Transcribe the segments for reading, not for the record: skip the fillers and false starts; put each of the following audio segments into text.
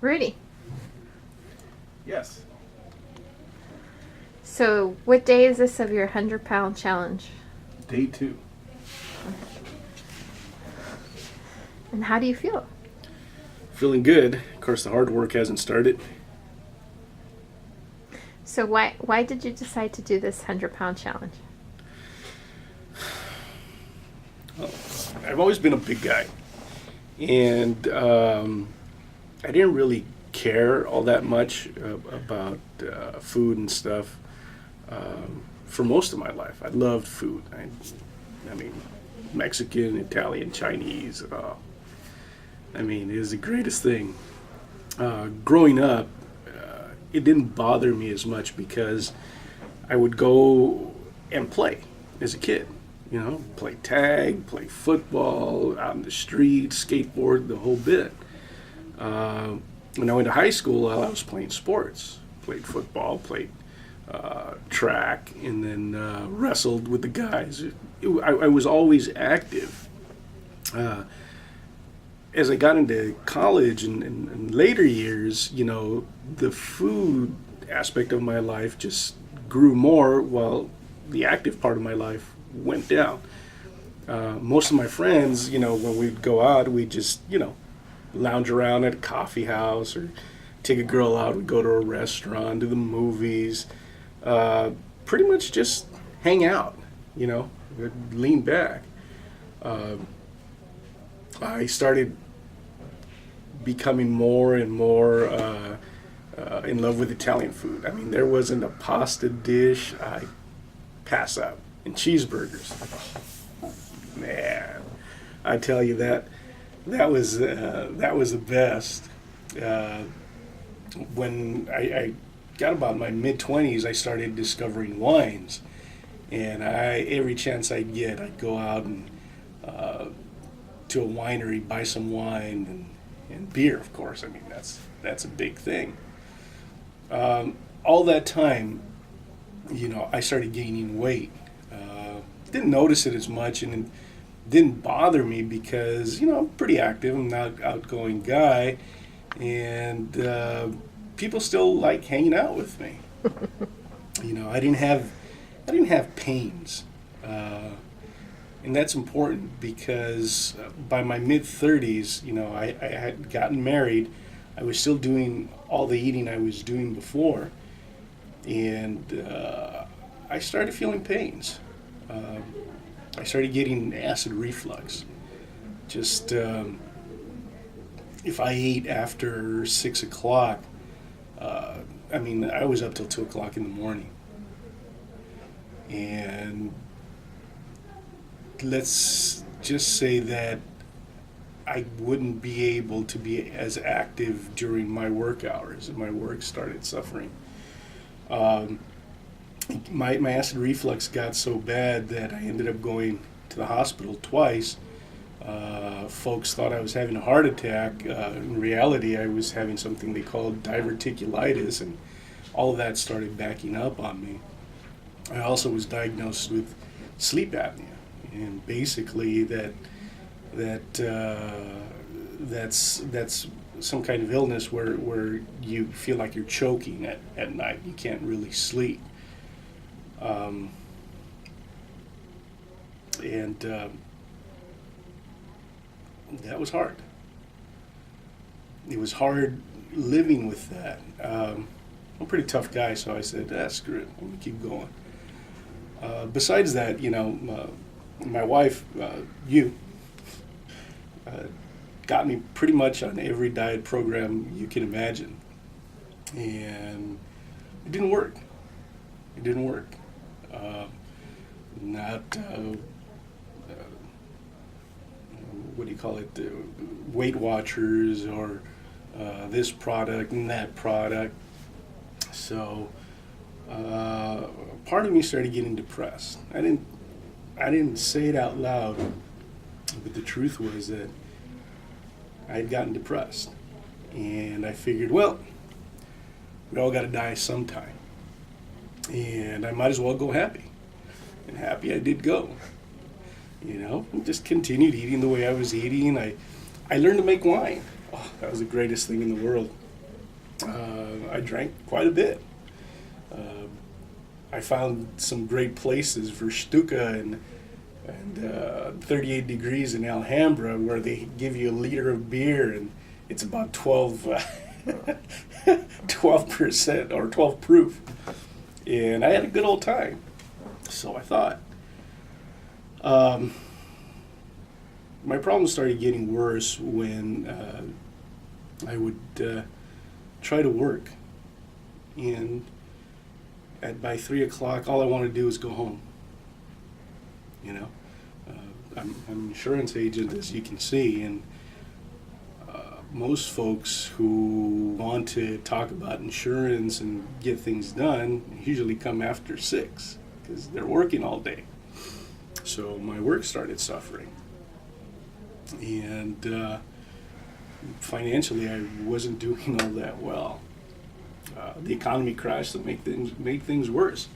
Rudy. Yes. So, what day is this of your 100-pound challenge? Day 2. And how do you feel? Feeling good. Of course, the hard work hasn't started. So, why did you decide to do this 100-pound challenge? Well, I've always been a big guy. And I didn't really care all that much about food and stuff for most of my life. I loved food. I mean, Mexican, Italian, Chinese. I mean, it was the greatest thing. Growing up, it didn't bother me as much because I would go and play as a kid. You know, play tag, play football, out in the street, skateboard, the whole bit. When I went to high school, I was playing sports. Played football, played track, and then wrestled with the guys. I was always active. As I got into college and later years, you know, the food aspect of my life just grew more while the active part of my life went down. Most of my friends, you know, when we'd go out, we'd just, you know, lounge around at a coffee house or take a girl out. We'd go to a restaurant, to the movies, pretty much just hang out, you know, we'd lean back. I started becoming more and more in love with Italian food. I mean, there wasn't a pasta dish I pass up. And cheeseburgers. Man, I tell you that was the best. When I got about my mid-20s, I started discovering wines, and every chance I'd get, I'd go out and to a winery, buy some wine and beer, of course. I mean, that's a big thing. All that time, you know, I started gaining weight. Didn't notice it as much, and it didn't bother me because, you know, I'm pretty active. I'm not an outgoing guy, and people still like hanging out with me. You know, I didn't have pains, and that's important because by my mid-30s, you know, I had gotten married. I was still doing all the eating I was doing before, and I started feeling pains. I started getting acid reflux. Just if I ate after 6 o'clock, I mean, I was up till 2 o'clock in the morning. And let's just say that I wouldn't be able to be as active during my work hours, and my work started suffering. My acid reflux got so bad that I ended up going to the hospital twice. Folks thought I was having a heart attack. In reality, I was having something they called diverticulitis, and all of that started backing up on me. I also was diagnosed with sleep apnea, and basically that's some kind of illness where you feel like you're choking at night. You can't really sleep. And that was hard. It was hard living with that. I'm a pretty tough guy, so I said, screw it, I'm gonna keep going. Besides that, you know, my wife, got me pretty much on every diet program you can imagine. And it didn't work. It didn't work. What do you call it? Weight Watchers or this product and that product. So part of me started getting depressed. I didn't say it out loud, but the truth was that I had gotten depressed, and I figured, well, we all got to die sometime, and I might as well go happy. And happy I did go. You know, just continued eating the way I was eating. I learned to make wine. Oh, that was the greatest thing in the world. I drank quite a bit. I found some great places, Verstuca and 38 Degrees in Alhambra, where they give you a liter of beer and it's about 12% or 12 proof. And I had a good old time. So I thought. My problem started getting worse when I would try to work. And by 3 o'clock, all I wanted to do was go home. You know, I'm an insurance agent, as you can see, and most folks who want to talk about insurance and get things done usually come after 6 because they're working all day. So my work started suffering, and financially, I wasn't doing all that well. The economy crashed to make things worse.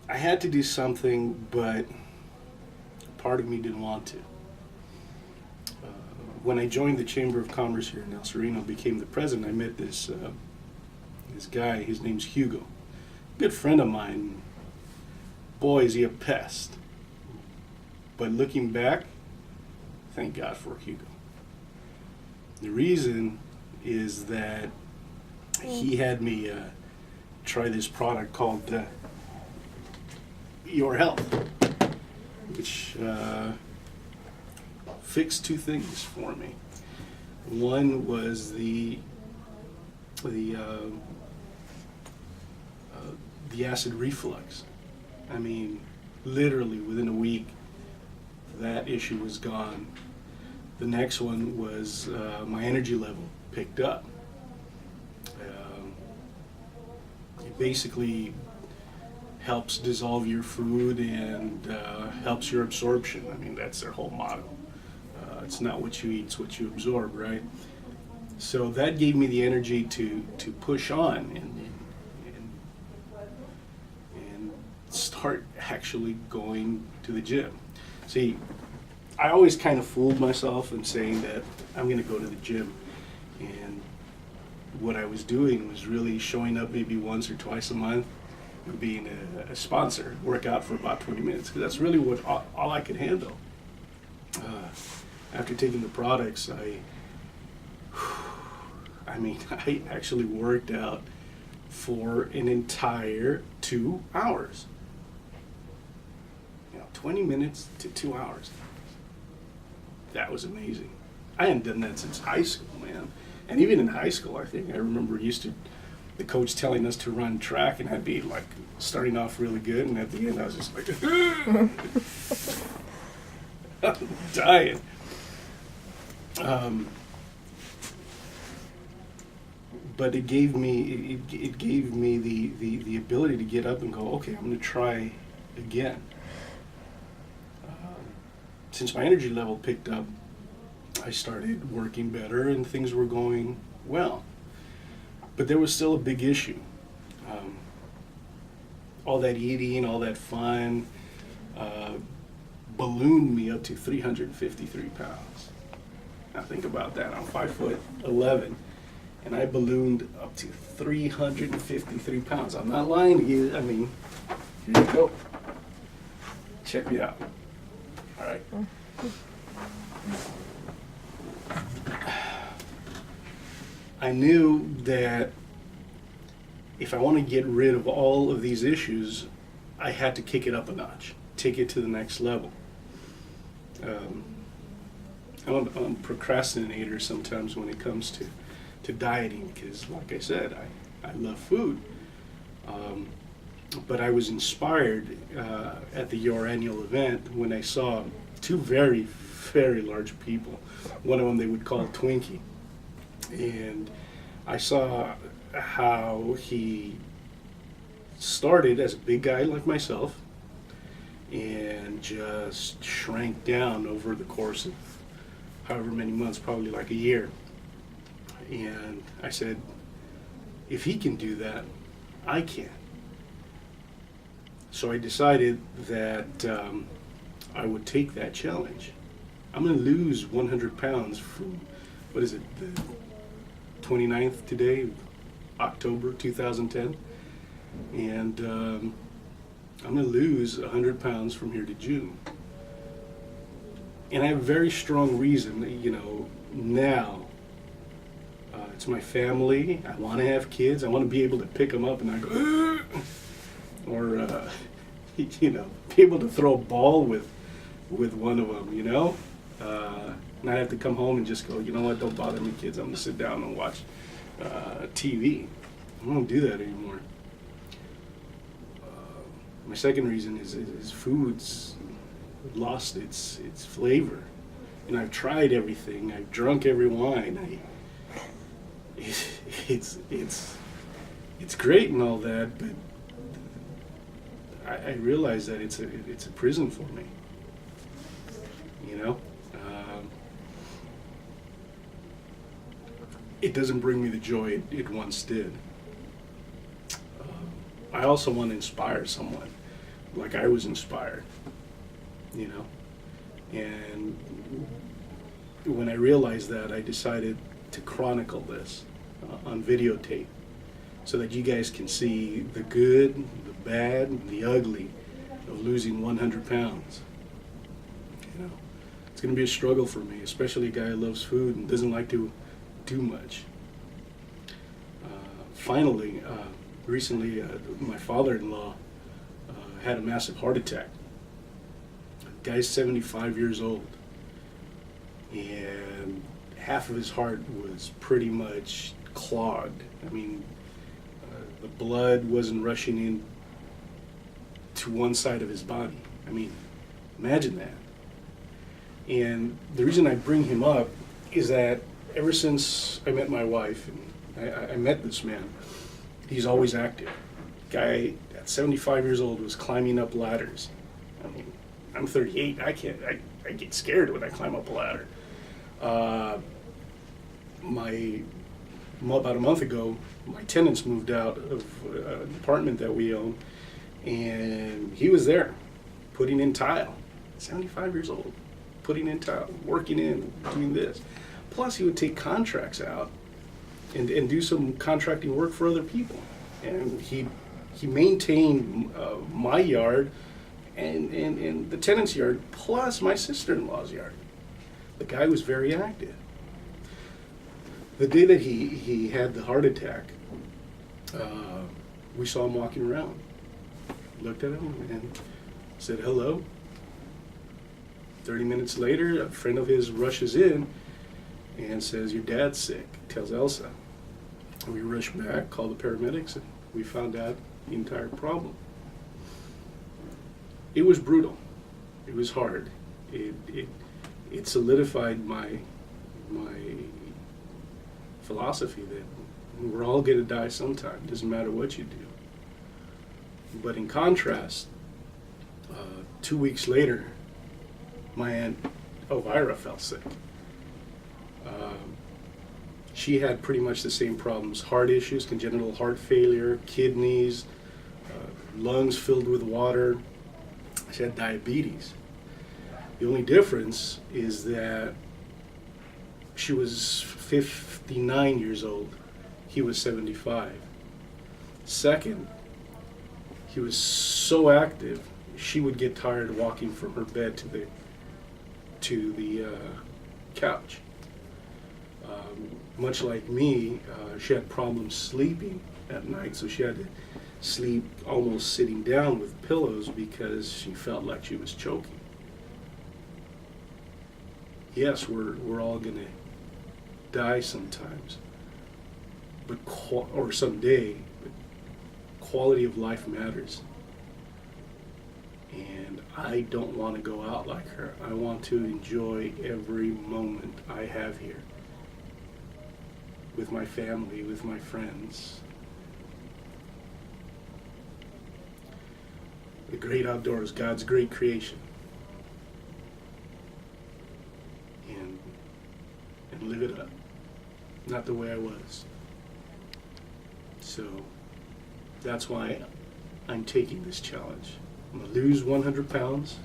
I had to do something, but part of me didn't want to. When I joined the Chamber of Commerce here in El Sereno, became the president, I met this guy. His name's Hugo, good friend of mine. Boy, is he a pest. But looking back, thank God for Hugo. The reason is that he had me try this product called Your Health, which fixed 2 things for me. One was the acid reflux. I mean, literally within a week, that issue was gone. The next one was my energy level picked up. It basically helps dissolve your food and helps your absorption. I mean, that's their whole motto. It's not what you eat, it's what you absorb, right? So that gave me the energy to push on and start actually going to the gym. See, I always kind of fooled myself in saying that I'm going to go to the gym. And what I was doing was really showing up maybe once or twice a month and being a sponsor, work out for about 20 minutes, because that's really what all I could handle. After taking the products, I actually worked out for an entire 2 hours. 20 minutes to 2 hours. That was amazing. I hadn't done that since high school, man. And even in high school, I remember the coach telling us to run track, and I'd be like starting off really good, and at the end I was just like, I'm dying. But it gave me the ability to get up and go, okay, I'm going to try again. Since my energy level picked up, I started working better and things were going well. But there was still a big issue. All that eating, all that fun, ballooned me up to 353 pounds. Now think about that. I'm 5'11", and I ballooned up to 353 pounds. I'm not lying to you. I mean, here you go. Check me out. All right. I knew that if I want to get rid of all of these issues, I had to kick it up a notch, take it to the next level. I'm a procrastinator sometimes when it comes to dieting because, like I said, I love food. But I was inspired at your annual event when I saw 2 very, very large people. One of them they would call Twinkie. And I saw how he started as a big guy like myself and just shrank down over the course of however many months, probably like a year. And I said, if he can do that, I can. So I decided that I would take that challenge. I'm going to lose 100 pounds from, what is it, the 29th today, October 2010. And I'm going to lose 100 pounds from here to June. And I have a very strong reason, now. It's my family. I want to have kids. I want to be able to pick them up and not go, or, be able to throw a ball with one of them, not have to come home and just go, you know what, don't bother me, kids. I'm going to sit down and watch TV. I don't do that anymore. My second reason is food's lost its flavor. And I've tried everything. I've drunk every wine. It's great and all that, but I realize that it's a prison for me. It doesn't bring me the joy it once did. I also want to inspire someone, like I was inspired. And when I realized that, I decided to chronicle this on videotape so that you guys can see the good, the bad, and the ugly of losing 100 pounds. It's going to be a struggle for me, especially a guy who loves food and doesn't like to do much. Finally, recently, my father-in-law had a massive heart attack. The guy's 75 years old, and half of his heart was pretty much clogged. I mean, the blood wasn't rushing in to one side of his body. I mean, imagine that. And the reason I bring him up is that ever since I met my wife, and I met this man, he's always active. Guy at 75 years old was climbing up ladders. I mean, I'm 38. I get scared when I climb up a ladder. About a month ago, my tenants moved out of an apartment that we own, and he was there, putting in tile. 75 years old, putting in tile, working in, doing this. Plus, he would take contracts out and do some contracting work for other people. And he maintained my yard and the tenant's yard, plus my sister-in-law's yard. The guy was very active. The day that he had the heart attack, we saw him walking around. Looked at him and said hello. 30 minutes later, a friend of his rushes in and says, "Your dad's sick," tells Elsa. We rushed back, called the paramedics, and we found out the entire problem. It was brutal. It was hard. It solidified my philosophy that we're all going to die sometime. Doesn't matter what you do. But in contrast, 2 weeks later, my aunt Elvira fell sick. She had pretty much the same problems: heart issues, congenital heart failure, kidneys, lungs filled with water. She had diabetes. The only difference is that she was 59 years old. He was 75. Second, he was so active, she would get tired walking from her bed to the couch. Much like me, she had problems sleeping at night, so she had to sleep almost sitting down with pillows because she felt like she was choking. Yes, we're all gonna die sometimes, but or someday. But quality of life matters, and I don't want to go out like her. I want to enjoy every moment I have here with my family, with my friends. The great outdoors, God's great creation. And live it up. Not the way I was. So that's why I'm taking this challenge. I'm going to lose 100 pounds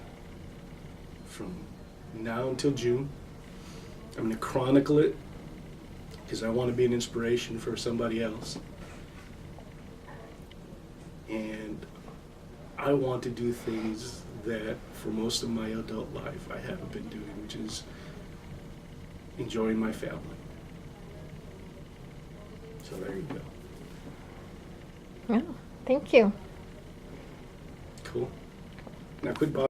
from now until June. I'm going to chronicle it because I want to be an inspiration for somebody else. And I want to do things that for most of my adult life I haven't been doing, which is enjoying my family. So there you go. Oh, thank you. Cool. Now quit bothering